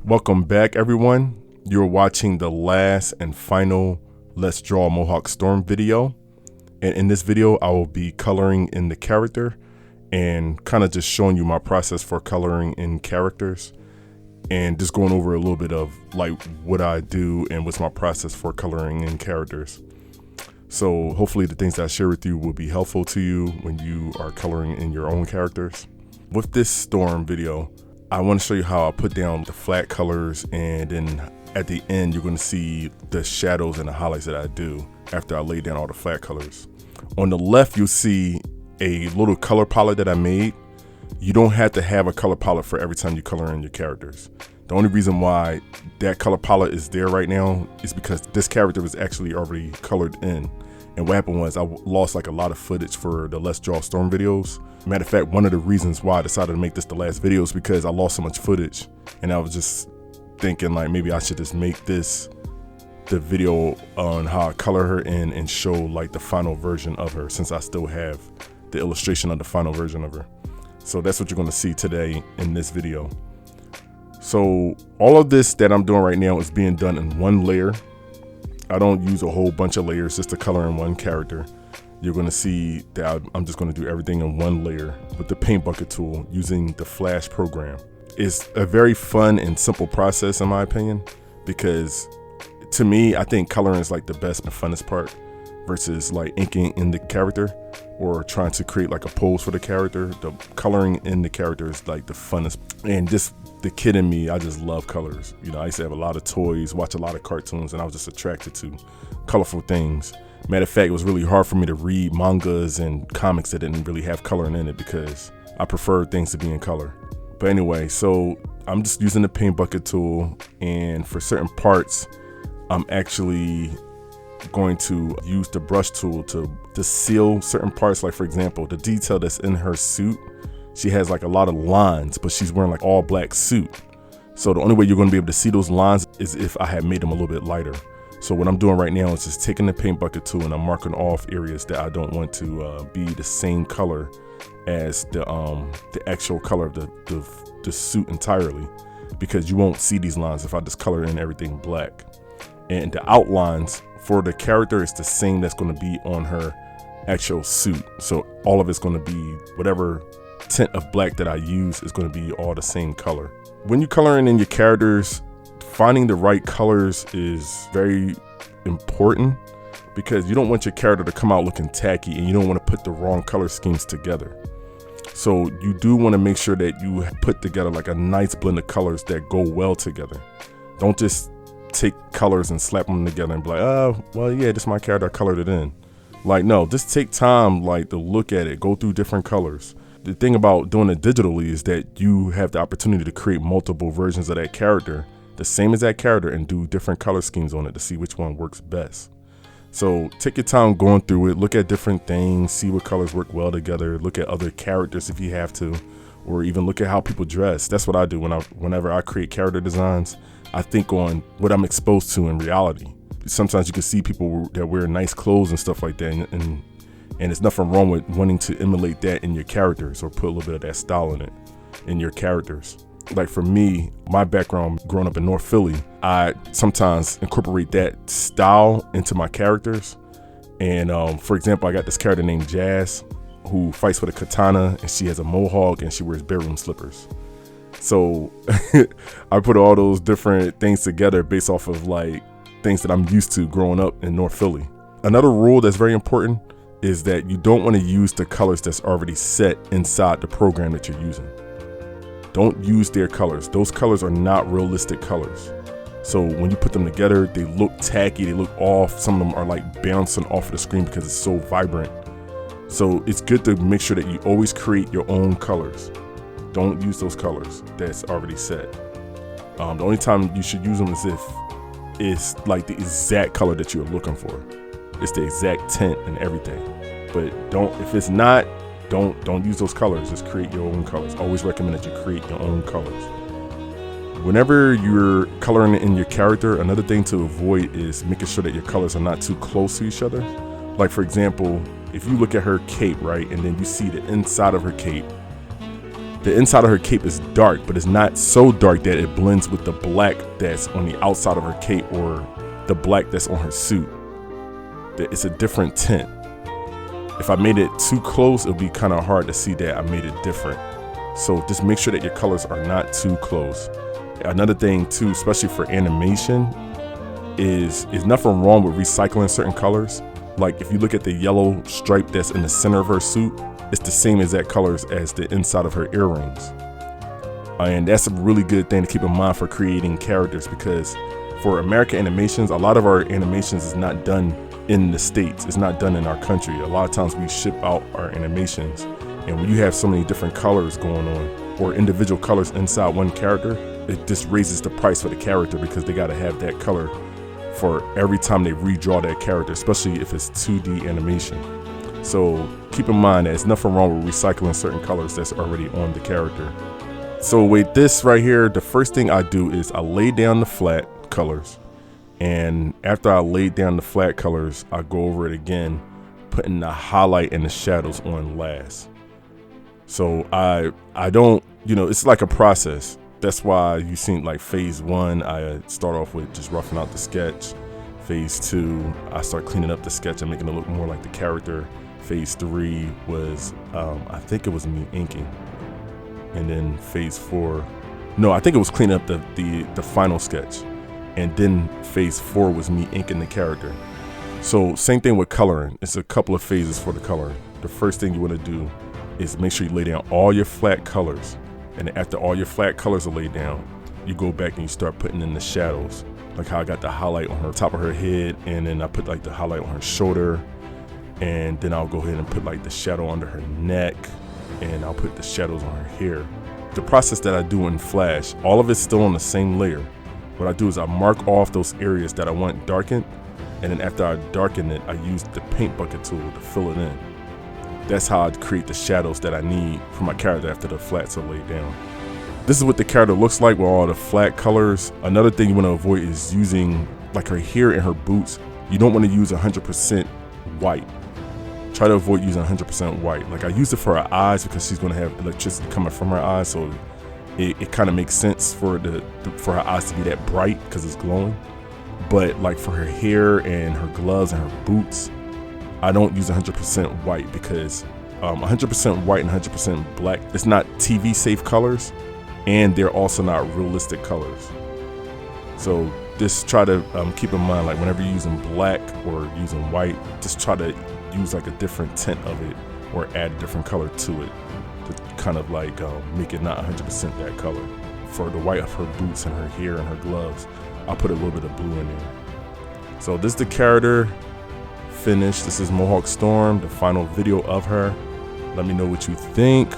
Welcome back, everyone. You're watching the last and final Let's Draw Mohawk Storm video. And in this video, I will be coloring in the character and kind of just showing you my process for coloring in characters and just going over a little bit of like what I do and what's my process for coloring in characters. So hopefully the things that I share with you will be helpful to you when you are coloring in your own characters. With this Storm video, I want to show you how I put down the flat colors, and then at the end you're going to see the shadows and the highlights that I do after I lay down all the flat colors. On the left, you'll see a little color palette that I made. You don't have to have a color palette for every time you color in your characters. The only reason why that color palette is there right now is because this character was actually already colored in. And what happened was I lost like a lot of footage for the Let's Draw Storm videos. Matter of fact, one of the reasons why I decided to make this the last video is because I lost so much footage, and I was just thinking like maybe I should just make this the video on how I color her in and show like the final version of her, since I still have the illustration of the final version of her. So that's what you're going to see today in this video. So all of this that I'm doing right now is being done in one layer. I don't use a whole bunch of layers just to color in one character. You're going to see that I'm just going to do everything in one layer with the paint bucket tool using the Flash program. It's a very fun and simple process in my opinion, because to me, I think coloring is like the best and funnest part versus like inking in the character or trying to create like a pose for the character. The coloring in the character is like the funnest. And just the kid in me, I just love colors. You know, I used to have a lot of toys, watch a lot of cartoons, and I was just attracted to colorful things. Matter of fact, it was really hard for me to read mangas and comics that didn't really have coloring in it because I prefer things to be in color. But anyway, so I'm just using the paint bucket tool, and for certain parts, I'm actually going to use the brush tool to seal certain parts. Like for example, the detail that's in her suit, she has like a lot of lines, but she's wearing like all black suit. So the only way you're going to be able to see those lines is if I had made them a little bit lighter. So what I'm doing right now is just taking the paint bucket tool and I'm marking off areas that I don't want to be the same color as the actual color of the suit entirely, because you won't see these lines if I just color in everything black. And the outlines for the character is the same that's going to be on her actual suit. So all of it's going to be whatever tint of black that I use is going to be all the same color. When you're coloring in your characters, finding the right colors is very important, because you don't want your character to come out looking tacky and you don't want to put the wrong color schemes together. So you do want to make sure that you put together like a nice blend of colors that go well together. Don't just take colors and slap them together and be like, oh, well, yeah, this is my character, I colored it in. Like, no, just take time like to look at it, go through different colors. The thing about doing it digitally is that you have the opportunity to create multiple versions of that character, the same as that character, and do different color schemes on it to see which one works best. So take your time going through it, look at different things, see what colors work well together, look at other characters if you have to, or even look at how people dress. That's what I do whenever I create character designs. I think on what I'm exposed to in reality. Sometimes you can see people that wear nice clothes and stuff like that, and there's nothing wrong with wanting to emulate that in your characters or put a little bit of that style in it, in your characters. Like for me, my background growing up in North Philly, I sometimes incorporate that style into my characters. And for example, I got this character named Jazz who fights with a katana, and she has a mohawk and she wears bedroom slippers. So I put all those different things together based off of like things that I'm used to growing up in North Philly. Another rule that's very important is that you don't want to use the colors that's already set inside the program that you're using. Don't use their colors. Those colors are not realistic colors. So when you put them together, they look tacky, they look off. Some of them are like bouncing off of the screen because it's so vibrant. So it's good to make sure that you always create your own colors. Don't use those colors that's already set. The only time you should use them is if it's like the exact color that you're looking for. It's the exact tint and everything. But if it's not, don't use those colors. Just create your own colors. Always recommend that you create your own colors. Whenever you're coloring in your character, another thing to avoid is making sure that your colors are not too close to each other. Like for example, if you look at her cape, right, and then you see the inside of her cape, The inside of her cape is dark, but it's not so dark that it blends with the black that's on the outside of her cape or the black that's on her suit. It's a different tint. If I made it too close, it'll be kind of hard to see that I made it different. So just make sure that your colors are not too close. Another thing too, especially for animation, is nothing wrong with recycling certain colors. Like if you look at the yellow stripe that's in the center of her suit, it's the same exact colors as the inside of her earrings. And that's a really good thing to keep in mind for creating characters, because for American animations, a lot of our animations is not done in the States. It's not done in our country. A lot of times we ship out our animations, and when you have so many different colors going on or individual colors inside one character, it just raises the price for the character because they got to have that color for every time they redraw that character, especially if it's 2D animation. So keep in mind that there's nothing wrong with recycling certain colors that's already on the character. So with this right here, the first thing I do is I lay down the flat colors, and after I lay down the flat colors, I go over it again, putting the highlight and the shadows on last. So I don't, it's like a process. That's why you seen like phase 1, I start off with just roughing out the sketch. Phase 2, I start cleaning up the sketch and making it look more like the character. Phase 3 was, I think it was me inking. And then phase 4, no, I think it was cleaning up the final sketch. And then phase 4 was me inking the character. So same thing with coloring. It's a couple of phases for the coloring. The first thing you want to do is make sure you lay down all your flat colors. And after all your flat colors are laid down, you go back and you start putting in the shadows. Like how I got the highlight on her top of her head, and then I put like the highlight on her shoulder. And then I'll go ahead and put like the shadow under her neck, and I'll put the shadows on her hair. The process that I do in Flash, all of it's still on the same layer. What I do is I mark off those areas that I want darkened, and then after I darken it, I use the paint bucket tool to fill it in. That's how I create the shadows that I need for my character after the flats are laid down. This is what the character looks like with all the flat colors. Another thing you want to avoid is using like her hair and her boots. You don't want to use 100% white. Try to avoid using 100% white. Like I used it for her eyes because she's going to have electricity coming from her eyes, so it kind of makes sense for her eyes to be that bright because it's glowing. But like for her hair and her gloves and her boots, I don't use 100% white because 100% white and 100% black, it's not TV safe colors, and they're also not realistic colors. So just try to keep in mind, like whenever you're using black or using white, just try to use like a different tint of it or add a different color to it to kind of like make it not 100% that color. For the white of her boots and her hair and her gloves, I'll put a little bit of blue in there. So this is the character finished. This is Mohawk Storm, the final video of her. Let me know what you think.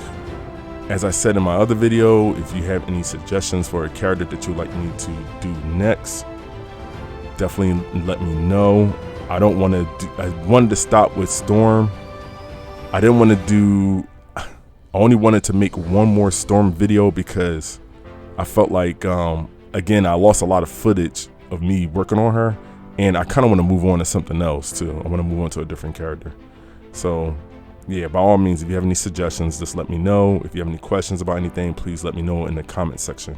As I said in my other video, if you have any suggestions for a character that you'd like me to do next, definitely let me know. I wanted to stop with Storm. I didn't want to do, I only wanted to make one more Storm video because I felt like, again, I lost a lot of footage of me working on her, and I kind of want to move on to something else too. I want to move on to a different character. So yeah, by all means, if you have any suggestions, just let me know. If you have any questions about anything, please let me know in the comment section.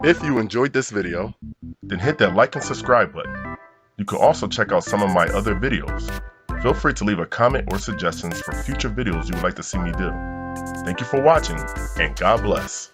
If you enjoyed this video, then hit that like and subscribe button. You can also check out some of my other videos. Feel free to leave a comment or suggestions for future videos you would like to see me do. Thank you for watching, and God bless.